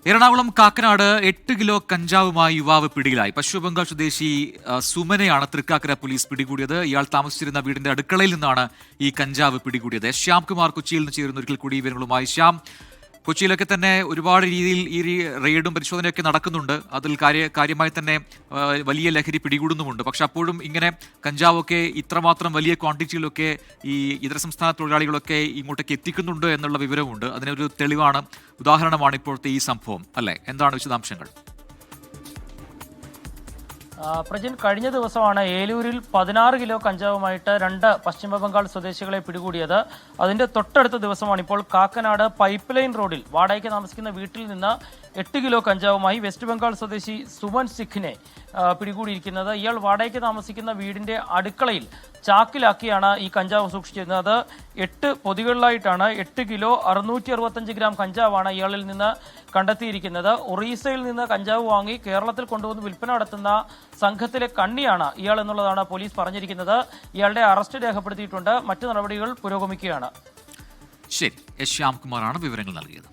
Ernakulam Kakkanad 8 kilo കഞ്ചാവുമായി യുവാവ് പിടിയിലായി. പശ്ചിമബംഗാൾ സ്വദേശി സുമനെയാണ് തൃക്കാക്കര പോലീസ് പിടികൂടിയത്. ഇയാൾ താമസിച്ചിരുന്ന വീടിന്റെ അടുക്കളയിൽ നിന്നാണ് ഈ കഞ്ചാവ് പിടികൂടിയത്. ശ്യാം കുമാർ കൊച്ചിയിൽ നിന്ന് ചേരുന്ന ഒരിക്കൽ കൂടി വിവരങ്ങളുമായി. ശ്യാം, കൊച്ചിയിലൊക്കെ തന്നെ ഒരുപാട് രീതിയിൽ ഈ റെയ്ഡും പരിശോധനയൊക്കെ നടക്കുന്നുണ്ട്. അതിൽ കാര്യമായി തന്നെ വലിയ ലഹരി പിടികൂടുന്നുമുണ്ട്. പക്ഷെ അപ്പോഴും ഇങ്ങനെ കഞ്ചാവൊക്കെ ഇത്രമാത്രം വലിയ ക്വാണ്ടിറ്റിയിലൊക്കെ ഈ ഇതര സംസ്ഥാന തൊഴിലാളികളൊക്കെ ഇങ്ങോട്ടേക്ക് എത്തിക്കുന്നുണ്ട് എന്നുള്ള വിവരമുണ്ട്. അതിനൊരു തെളിവാണ്, ഉദാഹരണമാണ് ഇപ്പോഴത്തെ ഈ സംഭവം അല്ലേ? എന്താണ് വിശദാംശങ്ങൾ? പ്രജിൻ, കഴിഞ്ഞ ദിവസമാണ് ഏലൂരിൽ 16 കിലോ കഞ്ചാവുമായിട്ട് 2 പശ്ചിമബംഗാൾ സ്വദേശികളെ പിടികൂടിയത്. അതിന്റെ തൊട്ടടുത്ത ദിവസമാണ് ഇപ്പോൾ കാക്കനാട് പൈപ്പ് ലൈൻ റോഡിൽ വാടകയ്ക്ക് താമസിക്കുന്ന വീട്ടിൽ നിന്ന് 8 കിലോ കഞ്ചാവുമായി വെസ്റ്റ് ബംഗാൾ സ്വദേശി സുമൻ സിഖിനെ പിടികൂടിയിരിക്കുന്നത്. ഇയാൾ വാടകയ്ക്ക് താമസിക്കുന്ന വീടിന്റെ അടുക്കളയിൽ ചാക്കിലാക്കിയാണ് ഈ കഞ്ചാവ് സൂക്ഷിച്ചിരുന്നത്. അത് 8 പൊതികളിലായിട്ടാണ് 8 കിലോ 665 ഗ്രാം കഞ്ചാവാണ് ഇയാളിൽ നിന്ന് കണ്ടെത്തിയിരിക്കുന്നത്. ഒറീസയിൽ നിന്ന് കഞ്ചാവ് വാങ്ങി കേരളത്തിൽ കൊണ്ടുവന്ന് വിൽപ്പന നടത്തുന്ന സംഘത്തിലെ കണ്ണിയാണ് ഇയാൾ എന്നുള്ളതാണ് പോലീസ് പറഞ്ഞിരിക്കുന്നത്. ഇയാളുടെ അറസ്റ്റ് രേഖപ്പെടുത്തിയിട്ടുണ്ട്. മറ്റു നടപടികൾ പുരോഗമിക്കുകയാണ്. ശരി, എസ് ശ്യാംകുമാറാണ് വിവരങ്ങൾ നൽകിയത്.